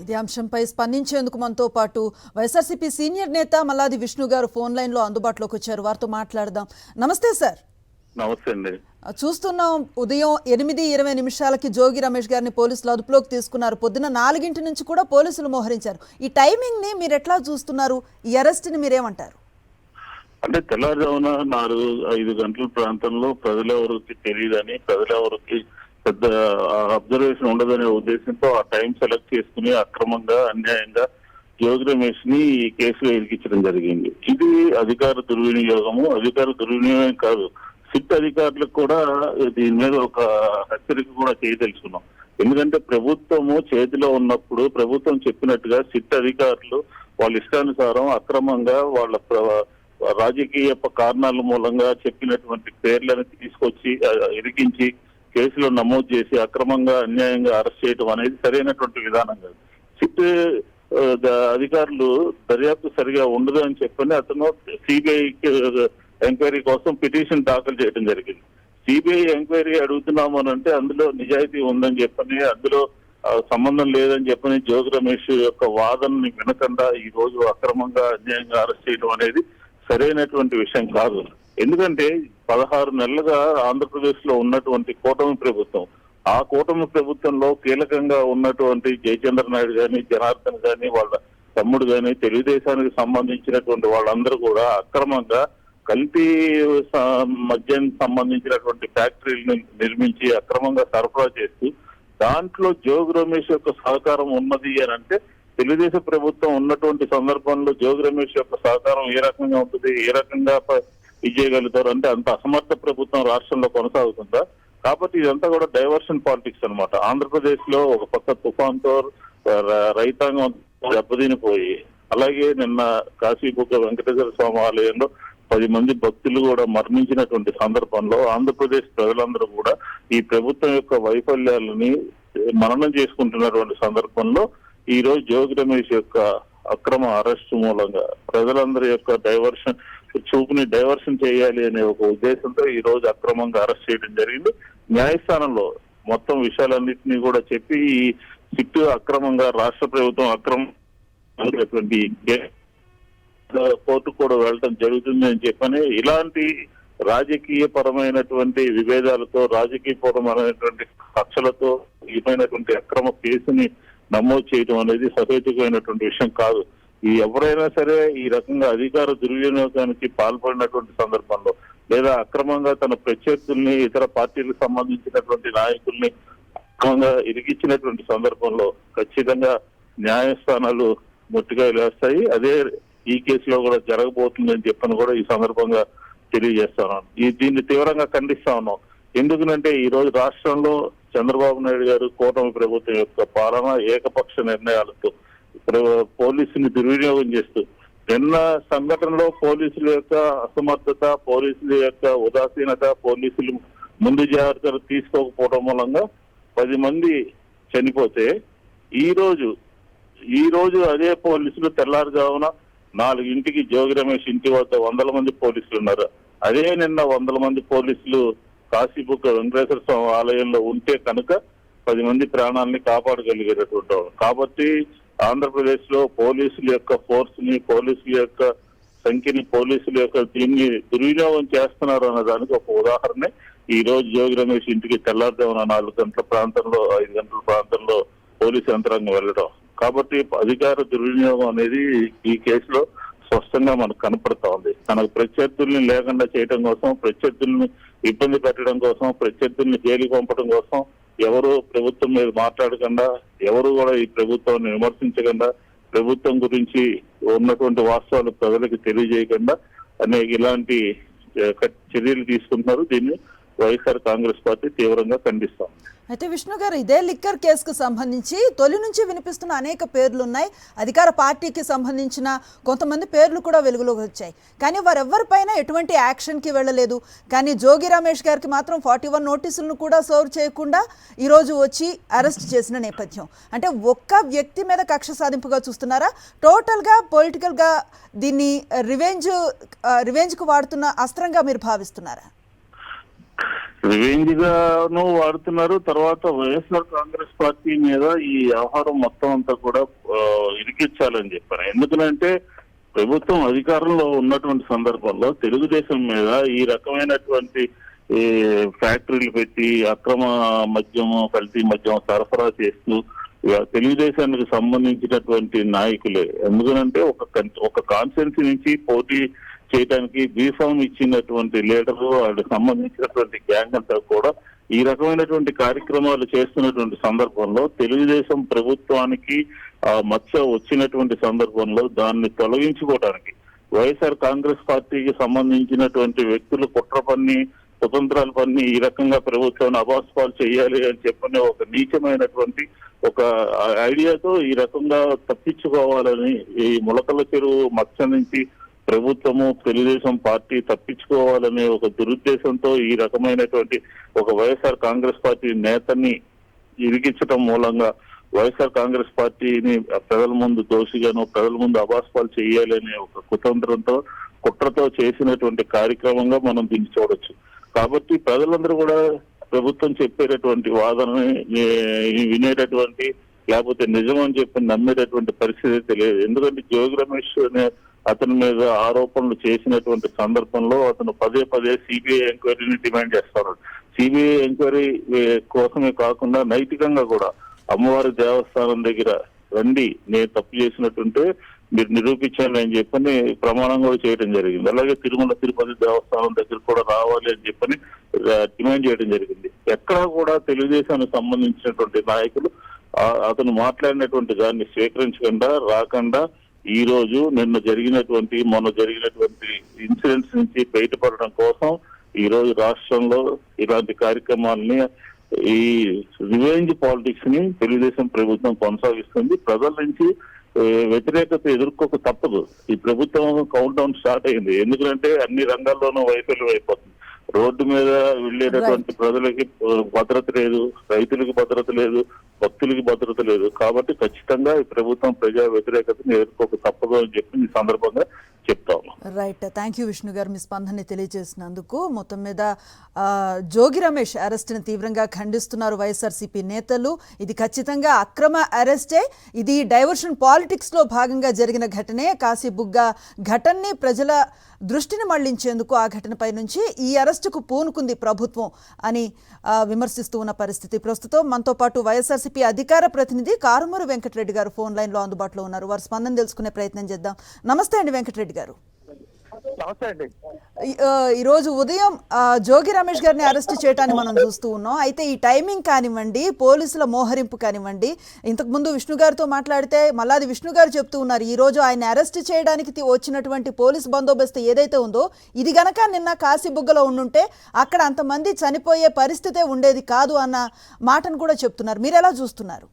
ఇదే అంశంపై స్పందించేందుకు మనతో పాటు వైఎస్ఆర్సీపీ సీనియర్ నేత మల్లాది విష్ణు గారు ఫోన్ లైన్లో అందుబాటులోకి వచ్చారు. వారితో మాట్లాడదాం. నమస్తే సార్. నమస్తే అండి. చూస్తున్నాం, ఉదయం 8:20 జోగి రమేష్ గారిని పోలీసులు అదుపులోకి తీసుకున్నారు. పొద్దున 4 నుంచి కూడా పోలీసులు మోహరించారు. ఈ టైమింగ్ ని మీరు ఎట్లా చూస్తున్నారు? ఈ అరెస్ట్ ని మీరేమంటారు? అంటే తెల్లవారుజామున 4-5 గంటల ప్రాంతంలో ప్రజలెవరికి తెలియదని, ప్రజలెవరికి పెద్ద అబ్జర్వేషన్ ఉండదనే ఉద్దేశంతో ఆ టైం సెలెక్ట్ చేసుకుని అక్రమంగా అన్యాయంగా జోగి రమేష్ ని ఈ కేసులో ఇరికించడం జరిగింది. ఇది అధికార దుర్వినియోగము. అధికార దుర్వినియోగం కాదు, సిట్ అధికారులకు కూడా దీని మీద ఒక హెచ్చరిక కూడా చేయదలుచుకున్నాం. ఎందుకంటే ప్రభుత్వము చేతిలో ఉన్నప్పుడు ప్రభుత్వం చెప్పినట్టుగా సిట్ అధికారులు వాళ్ళ ఇష్టానుసారం అక్రమంగా వాళ్ళ రాజకీయ కారణాల మూలంగా చెప్పినటువంటి పేర్లను తీసుకొచ్చి ఇరికించి కేసులో నమోదు చేసి అక్రమంగా అన్యాయంగా అరెస్ట్ చేయడం అనేది సరైనటువంటి విధానం కాదు. సిట్ అధికారులు దర్యాప్తు సరిగా ఉండదు అని చెప్పని అతను సిబిఐ ఎంక్వైరీ కోసం పిటిషన్ దాఖలు చేయడం జరిగింది. సిబిఐ ఎంక్వైరీ అడుగుతున్నాము అని అంటే అందులో నిజాయితీ ఉందని చెప్పని, అందులో సంబంధం లేదని చెప్పని జోగి రమేష్ యొక్క వాదనని వినకుండా ఈ రోజు అక్రమంగా అన్యాయంగా అరెస్ట్ చేయడం అనేది సరైనటువంటి విషయం కాదు. ఎందుకంటే 16 నెలలుగా ఆంధ్రప్రదేశ్ లో ఉన్నటువంటి కూటమి ప్రభుత్వం, ఆ కూటమి ప్రభుత్వంలో కీలకంగా ఉన్నటువంటి జయచంద్ర నాయుడు గాని, జనార్దన్ గాని, వాళ్ళ తమ్ముడు గాని, తెలుగుదేశానికి సంబంధించినటువంటి వాళ్ళందరూ కూడా అక్రమంగా కల్తీ మద్యానికి సంబంధించినటువంటి ఫ్యాక్టరీలను నిర్మించి అక్రమంగా సరఫరా చేస్తూ దాంట్లో జోగి రమేష్ యొక్క సహకారం ఉన్నది అని అంటే తెలుగుదేశం ప్రభుత్వం ఉన్నటువంటి సందర్భంలో జోగి రమేష్ యొక్క సహకారం ఏ రకంగా ఉంటుంది, ఏ రకంగా చేయగలుగుతారు అంటే అంత అసమర్థ ప్రభుత్వం రాష్ట్రంలో కొనసాగుతుందా? కాబట్టి ఇదంతా కూడా డైవర్షన్ పాలిటిక్స్ అనమాట. ఆంధ్రప్రదేశ్ లో ఒక పక్క తుఫాన్తో రైతాంగం దెబ్బతినిపోయి, అలాగే నిన్న కాశీబుగ్గ వెంకటేశ్వర స్వామి ఆలయంలో 10 మంది భక్తులు కూడా మరణించినటువంటి సందర్భంలో ఆంధ్రప్రదేశ్ ప్రజలందరూ కూడా ఈ ప్రభుత్వం యొక్క వైఫల్యాలని మననం చేసుకుంటున్నటువంటి సందర్భంలో ఈ రోజు జోగి రమేష్ యొక్క అక్రమ అరెస్ట్ మూలంగా ప్రజలందరి యొక్క చూపుని డైవర్షన్ చేయాలి అనే ఒక ఉద్దేశంతో ఈ రోజు అక్రమంగా అరెస్ట్ చేయడం జరిగింది. న్యాయస్థానంలో మొత్తం విషయాలన్నింటినీ కూడా చెప్పి ఈ సిట్ అక్రమంగా రాష్ట్ర ప్రభుత్వం అక్రమటువంటి కోర్టు కూడా వెళ్ళడం జరుగుతుంది అని చెప్పని, ఇలాంటి రాజకీయ పరమైనటువంటి విభేదాలతో, రాజకీయ పరమైనటువంటి కక్షలతో ఏమైనటువంటి అక్రమ కేసుని నమోదు చేయడం అనేది సహేతుకమైనటువంటి విషయం కాదు. ఎవరైనా సరే ఈ రకంగా అధికార దుర్వినియోగానికి పాల్పడినటువంటి సందర్భంలో లేదా అక్రమంగా తన ప్రత్యర్థుల్ని, ఇతర పార్టీలకు సంబంధించినటువంటి నాయకుల్ని అక్రమంగా ఇరికించినటువంటి సందర్భంలో ఖచ్చితంగా న్యాయస్థానాలు మొట్టిగా వేస్తాయి. అదే ఈ కేసులో కూడా జరగబోతుందని చెప్పని కూడా ఈ సందర్భంగా తెలియజేస్తాను. దీన్ని తీవ్రంగా ఖండిస్తా ఉన్నాం. ఎందుకంటే ఈ రోజు రాష్ట్రంలో చంద్రబాబు నాయుడు గారు కూటమి ప్రభుత్వం యొక్క పాలన ఏకపక్ష నిర్ణయాలతో పోలీసుని దుర్వినియోగం చేస్తూ, నిన్న సంఘటనలో పోలీసుల యొక్క అసమర్థత, పోలీసుల యొక్క ఉదాసీనత, పోలీసులు ముందు జాగ్రత్తలు తీసుకోకపోవడం మూలంగా 10 మంది చనిపోతే ఈ రోజు అదే పోలీసులు తెల్లారుజామున 4 జోగి రమేష్ ఇంటి వద్ద 100 మంది పోలీసులు ఉన్నారు. అదే నిన్న 100 మంది పోలీసులు కాశీబుగ్గ వెంకటేశ్వర స్వామి ఆలయంలో ఉంటే కనుక 10 మంది ప్రాణాలని కాపాడగలిగేటటువంటి. కాబట్టి ఆంధ్రప్రదేశ్ లో పోలీసుల యొక్క ఫోర్స్ ని, పోలీసుల యొక్క సంఖ్యని, పోలీసుల యొక్క దీన్ని దుర్వినియోగం చేస్తున్నారు అన్న దానికి ఒక ఉదాహరణ ఈ రోజు జోగి రమేష్ ఇంటికి తెల్లారుజామున 4 గంటల ప్రాంతంలో, 5 గంటల ప్రాంతంలో పోలీసు యంత్రాంగం వెళ్ళడం. కాబట్టి అధికార దుర్వినియోగం అనేది ఈ కేసులో స్పష్టంగా మనకు కనపడతా ఉంది. తనకు ప్రత్యర్థుల్ని లేకుండా చేయడం కోసం, ప్రత్యర్థుల్ని ఇబ్బంది పెట్టడం కోసం, ప్రత్యర్థుల్ని జైలుకి పంపడం కోసం ఎవరు ప్రభుత్వం మీద మాట్లాడకుండా, ఎవరు కూడా ఈ ప్రభుత్వాన్ని విమర్శించకుండా, ప్రభుత్వం గురించి ఉన్నటువంటి వాస్తవాలు ప్రజలకు తెలియజేయకుండా అనేక ఇలాంటి చర్యలు తీసుకుంటున్నారు. దీన్ని వైఎస్ఆర్ కాంగ్రెస్ పార్టీ తీవ్రంగా ఖండిస్తాం. అయితే విష్ణు గారు, ఇదే లిక్కర్ కేసుకు సంబంధించి తొలి నుంచి వినిపిస్తున్న అనేక పేర్లు ఉన్నాయి. అధికార పార్టీకి సంబంధించిన కొంతమంది పేర్లు కూడా వెలుగులోకి వచ్చాయి. కానీ వారెవ్వరిపైన ఎటువంటి యాక్షన్కి వెళ్ళలేదు. కానీ జోగి రమేష్ గారికి మాత్రం 41 నోటీసులను కూడా సర్వ్ చేయకుండా ఈరోజు వచ్చి అరెస్ట్ చేసిన నేపథ్యం. అంటే ఒక్క వ్యక్తి మీద కక్ష సాధింపుగా చూస్తున్నారా? టోటల్గా పొలిటికల్గా దీన్ని రివెంజ్కు వాడుతున్న అస్త్రంగా మీరు భావిస్తున్నారా? రివెంజ్ గాను వాడుతున్నారు. తర్వాత వైఎస్ఆర్ కాంగ్రెస్ పార్టీ మీద ఈ వ్యవహారం మొత్తం అంతా కూడా ఇరికించాలని చెప్పారు. ఎందుకంటే ప్రభుత్వం అధికారంలో ఉన్నటువంటి సందర్భంలో తెలుగుదేశం మీద ఈ రకమైనటువంటి ఈ ఫ్యాక్టరీలు పెట్టి అక్రమ మద్యము, కల్తీ మద్యం సరఫరా చేస్తూ తెలుగుదేశానికి సంబంధించినటువంటి నాయకులే. ఎందుకంటే ఒక కాన్స్టిట్యున్సీ నుంచి పోటీ చేయడానికి బీఫామ్ ఇచ్చినటువంటి లీడర్లు, వాళ్ళకి సంబంధించినటువంటి గ్యాంగ్ అంతా కూడా ఈ రకమైనటువంటి కార్యక్రమాలు చేస్తున్నటువంటి సందర్భంలో తెలుగుదేశం ప్రభుత్వానికి మచ్చ వచ్చినటువంటి సందర్భంలో దాన్ని తొలగించుకోవడానికి వైఎస్ఆర్ కాంగ్రెస్ పార్టీకి సంబంధించినటువంటి వ్యక్తులు కుట్ర పన్ని, కుతంత్రాలు పన్ని ఈ రకంగా ప్రభుత్వాన్ని అబాస్పాలు చేయాలి అని చెప్పని ఒక నీచమైనటువంటి ఒక ఐడియాతో ఈ రకంగా తప్పించుకోవాలని, ఈ ములకల చెరువు మచ్చ నుంచి ప్రభుత్వము తెలుగుదేశం పార్టీ తప్పించుకోవాలనే ఒక దురుద్దేశంతో ఈ రకమైనటువంటి ఒక వైఎస్ఆర్ కాంగ్రెస్ పార్టీ నేతని ఇరిగించడం మూలంగా వైఎస్ఆర్ కాంగ్రెస్ పార్టీని ప్రజల ముందు దోషిగాను, ప్రజల ముందు అబాస్పాలు చేయాలనే ఒక కుతంత్రంతో, కుట్రతో చేసినటువంటి కార్యక్రమంగా మనం దీన్ని చూడొచ్చు. కాబట్టి ప్రజలందరూ కూడా ప్రభుత్వం చెప్పేటటువంటి వాదనని వినేటటువంటి, లేకపోతే నిజం అని చెప్పి నమ్మేటటువంటి పరిస్థితి తెలియదు. ఎందుకంటే జోగి రమేష్ అనే అతని మీద ఆరోపణలు చేసినటువంటి సందర్భంలో అతను పదే పదే సిబిఐ ఎంక్వైరీని డిమాండ్ చేస్తారు. సిబిఐ ఎంక్వైరీ కోసమే కాకుండా నైతికంగా కూడా అమ్మవారి దేవస్థానం దగ్గర రండి, నేను తప్పు చేసినట్టుంటే మీరు నిరూపించండి అని చెప్పని ప్రమాణం కూడా చేయడం జరిగింది. అలాగే తిరుమల తిరుపతి దేవస్థానం దగ్గర కూడా రావాలి అని చెప్పని డిమాండ్ చేయడం జరిగింది. ఎక్కడా కూడా తెలుగుదేశానికి సంబంధించినటువంటి నాయకులు అతను మాట్లాడినటువంటి దాన్ని స్వీకరించకుండా, రాకుండా ఈ రోజు మొన్న జరిగినటువంటి ఇన్సిడెంట్స్ నుంచి బయటపడడం కోసం ఈ రోజు రాష్ట్రంలో ఇలాంటి కార్యక్రమాలని, ఈ రివెంజ్ పాలిటిక్స్ ని తెలుగుదేశం ప్రభుత్వం కొనసాగిస్తుంది. ప్రజల నుంచి వ్యతిరేకత ఎదుర్కోక తప్పదు. ఈ ప్రభుత్వం కౌంట్ డౌన్ స్టార్ట్ అయింది. ఎందుకంటే అన్ని రంగాల్లోనూ వైఫల్యం అయిపోతుంది. రోడ్డు మీద వెళ్ళేటటువంటి ప్రజలకి భద్రత లేదు, రైతులకి భద్రత లేదు, భక్తులకి భద్రత లేదు. కాబట్టి ఖచ్చితంగా ఈ ప్రభుత్వం ప్రజా వ్యతిరేకతను ఎదుర్కోక తప్పదు అని చెప్పి ఈ సందర్భంగా చెప్తాము. రైట్, థ్యాంక్ యూ విష్ణు గారు మీ స్పందనని తెలియజేసినందుకు. మొత్తం మీద జోగి రమేష్ అరెస్ట్ని తీవ్రంగా ఖండిస్తున్నారు వైఎస్ఆర్సీపీ నేతలు. ఇది ఖచ్చితంగా అక్రమ అరెస్టే, ఇది డైవర్షన్ పాలిటిక్స్లో భాగంగా జరిగిన ఘటనే. కాశీబుగ్గ ఘటనని ప్రజల దృష్టిని మళ్లించేందుకు ఆ ఘటనపై నుంచి ఈ అరెస్టుకు పూనుకుంది ప్రభుత్వం అని విమర్శిస్తూ ఉన్న పరిస్థితి. ప్రస్తుతం మనతో పాటు వైఎస్ఆర్సీపీ అధికార ప్రతినిధి కారుమూరి వెంకటరెడ్డి గారు ఫోన్ లైన్లో అందుబాటులో ఉన్నారు. వారి స్పందన తెలుసుకునే ప్రయత్నం చేద్దాం. నమస్తే అండి వెంకటరెడ్డి గారు. ఈరోజు ఉదయం జోగి రమేష్ గారిని అరెస్ట్ చేయడాన్ని మనం చూస్తూ ఉన్నాం. అయితే ఈ టైమింగ్ కానివ్వండి, పోలీసుల మోహరింపు కానివ్వండి, ఇంతకుముందు విష్ణు గారితో మాట్లాడితే మల్లాది విష్ణు గారు చెప్తూ ఉన్నారు, ఈ రోజు ఆయన అరెస్ట్ చేయడానికి వచ్చినటువంటి పోలీస్ బందోబస్తు ఏదైతే ఉందో ఇది గనక నిన్న కాశీబుగ్గలో ఉండుంటే అక్కడ అంతమంది చనిపోయే పరిస్థితే ఉండేది కాదు అన్న మాటను కూడా చెప్తున్నారు. మీరు ఎలా చూస్తున్నారు?